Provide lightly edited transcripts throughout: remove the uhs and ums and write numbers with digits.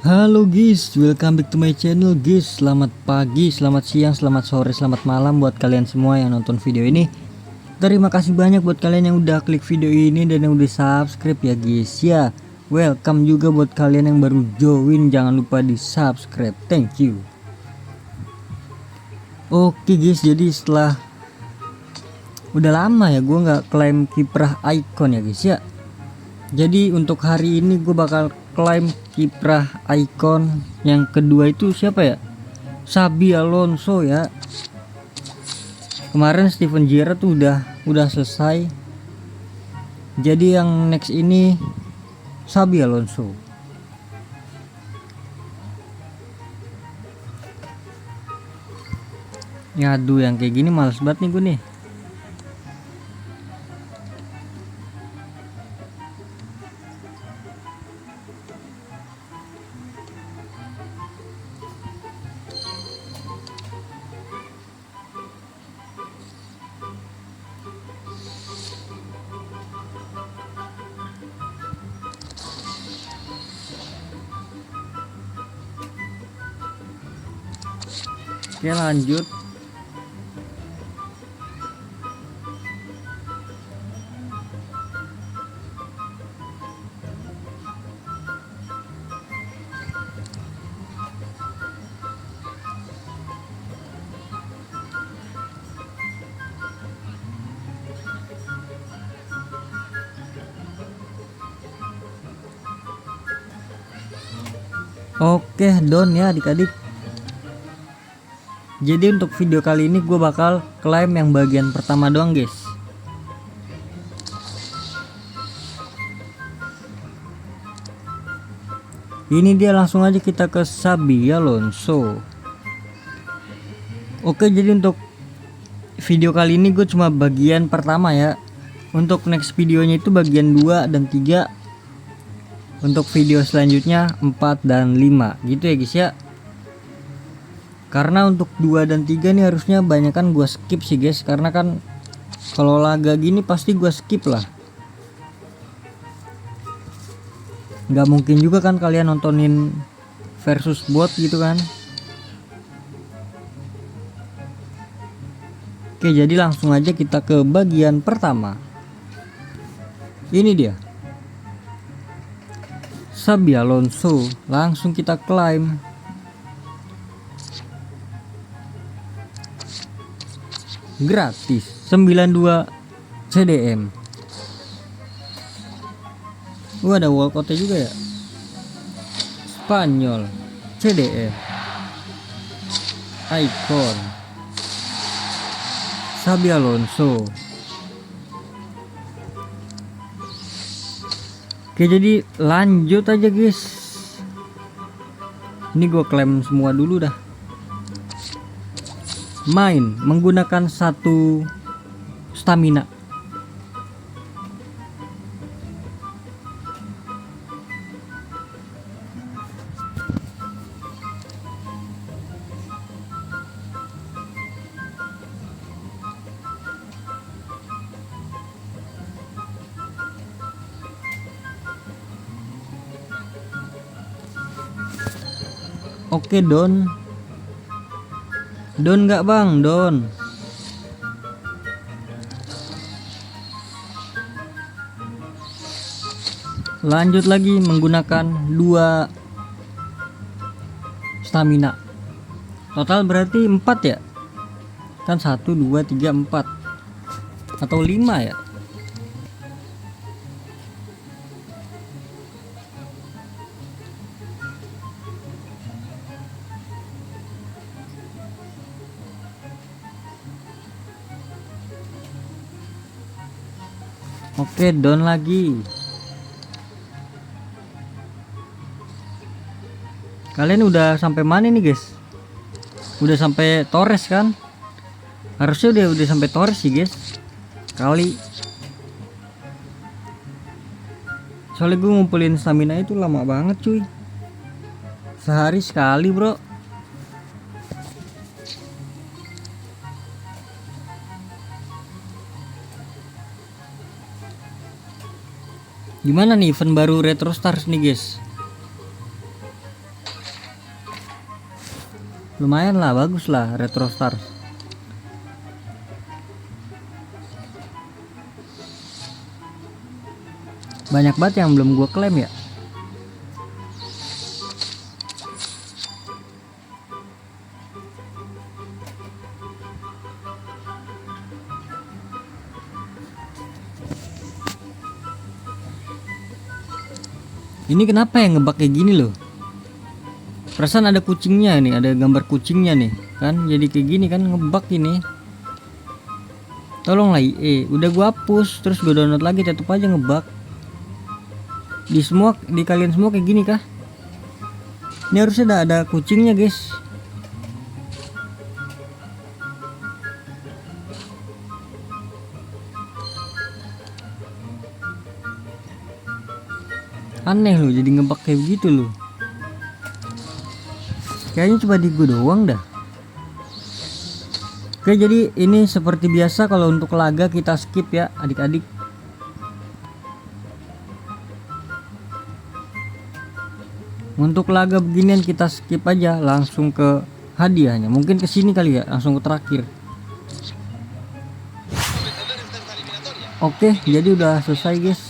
Halo guys, welcome back to my channel guys. Selamat pagi, selamat siang, selamat sore, selamat malam buat kalian semua yang nonton video ini. Terima kasih banyak buat kalian yang udah klik video ini dan yang udah subscribe ya guys ya. Welcome juga buat kalian yang baru join, jangan lupa di subscribe. Thank you. Oke guys, jadi setelah udah lama ya gue nggak klaim kiprah icon ya guys ya. Jadi untuk hari ini gue bakal klaim kiprah icon yang kedua itu siapa ya? Xabi Alonso ya. Kemarin Steven Gerrard tuh udah selesai. Jadi yang next ini Xabi Alonso. Ya aduh, yang kayak gini males banget nih gue nih. Oke lanjut. Oke don ya adik-adik. Jadi untuk video kali ini gue bakal klaim yang bagian pertama doang guys. Ini dia, langsung aja kita ke Xabi Alonso. Oke, jadi untuk video kali ini gue cuma bagian pertama ya. Untuk next videonya itu bagian 2 dan 3. Untuk video selanjutnya 4 dan 5 gitu ya guys ya. Karena untuk 2 dan 3 nih harusnya banyak kan gue skip sih guys. Karena kan kalau laga gini pasti gue skip lah. Nggak mungkin juga kan kalian nontonin versus bot gitu kan. Oke, jadi langsung aja kita ke bagian pertama. Ini dia Xabi Alonso, langsung kita klaim. Gratis 92 CDM. Ada Walcott juga ya. Spanyol CDM. Icon Xabi Alonso. Oke, jadi lanjut aja guys. Ini gue klaim semua dulu dah. Main menggunakan 1 stamina. Oke don nggak bang, don. Lanjut lagi menggunakan 2 stamina. Total berarti 4 ya. Kan 1, 2, 3, 4 atau 5 ya. Oke, down lagi. Kalian udah sampai mana nih guys? Udah sampai Torres kan? Harusnya udah sampai Torres sih guys. Kali. Soalnya gue ngumpulin stamina itu lama banget cuy. Sehari sekali bro. Gimana nih event baru Retro Stars nih guys? Lumayan lah, bagus lah Retro Stars. Banyak banget yang belum gua klaim ya. Ini kenapa yang ngebug kayak gini loh? Perasaan ada kucingnya nih, ada gambar kucingnya nih kan, jadi kayak gini kan, ngebug ini. Tolonglah udah gua hapus, terus gua download lagi tetep aja ngebug. Di kalian semua kayak gini kah? Ini harusnya ada kucingnya guys. Aneh loh, jadi ngebug kayak gitu loh. Kayaknya cuma di gue doang dah. Oke, jadi ini seperti biasa kalau untuk laga kita skip ya adik-adik. Untuk laga beginian kita skip aja, langsung ke hadiahnya. Mungkin ke sini kali ya, langsung ke terakhir. Oke, jadi udah selesai guys.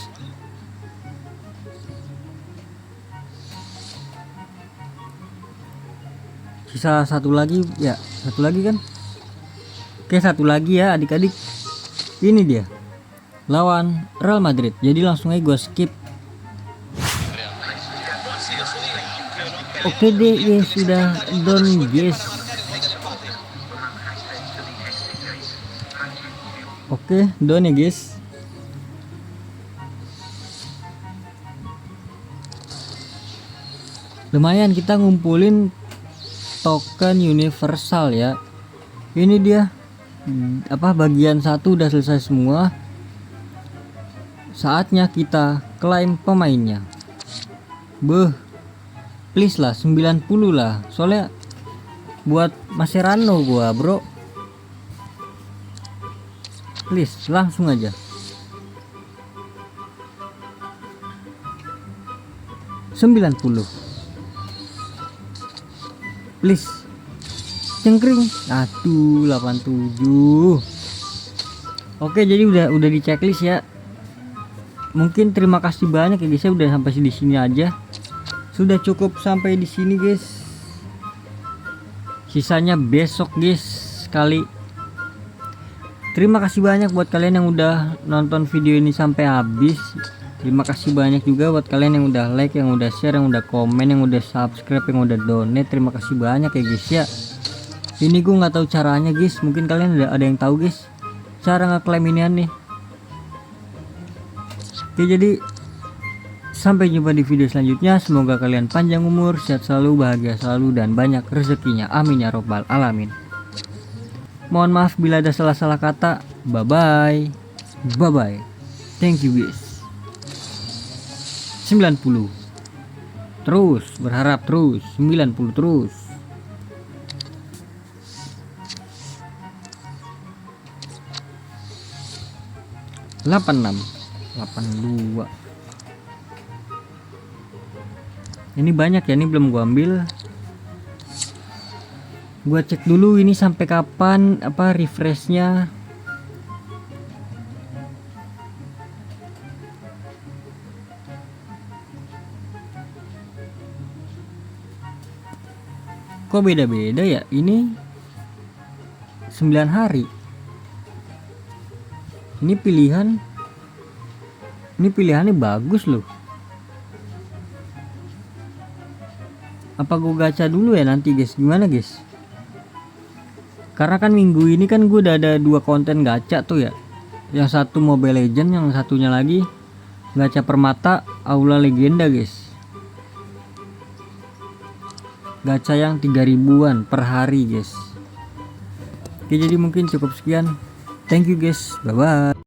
Sisa satu lagi ya, satu lagi kan. Oke, satu lagi ya adik-adik. Ini dia lawan Real Madrid, jadi langsung aja gue skip. Oke deh guys, sudah done guys. Oke, done ya guys. Lumayan kita ngumpulin token universal ya. Ini dia bagian satu udah selesai semua. Saatnya kita klaim pemainnya. Please lah 90 lah, soalnya buat Mascherano gua bro. Please langsung aja. 90. Please cengkring. Aduh 87. Oke, jadi udah di checklist ya. Mungkin terima kasih banyak ya guys ya, udah sampai di sini aja. Sudah cukup sampai di sini guys. Sisanya besok guys sekali. Terima kasih banyak buat kalian yang udah nonton video ini sampai habis. Terima kasih banyak juga buat kalian yang udah like, yang udah share, yang udah komen, yang udah subscribe, yang udah donate. Terima kasih banyak ya guys ya. Ini gue nggak tahu caranya guys. Mungkin kalian ada yang tahu guys cara ngeklaim inian nih. Oke, jadi sampai jumpa di video selanjutnya. Semoga kalian panjang umur, sehat selalu, bahagia selalu, dan banyak rezekinya. Amin ya robbal alamin. Mohon maaf bila ada salah-salah kata. Bye bye. Bye bye. Thank you guys. 90 terus, berharap terus, 90 terus. ...86 82. Ini banyak ya, ini belum gua ambil. Gua cek dulu ini sampai kapan refreshnya. Kok beda-beda ya? Ini 9 hari. Ini pilihannya bagus loh. Apa gua gacha dulu ya nanti guys? Gimana guys? Karena kan minggu ini kan gue udah ada 2 konten gacha tuh ya. Yang satu Mobile Legend, yang satunya lagi gacha permata Aula Legenda guys. Gacha yang 3000-an per hari guys. Oke, jadi mungkin cukup sekian. Thank you guys, bye bye.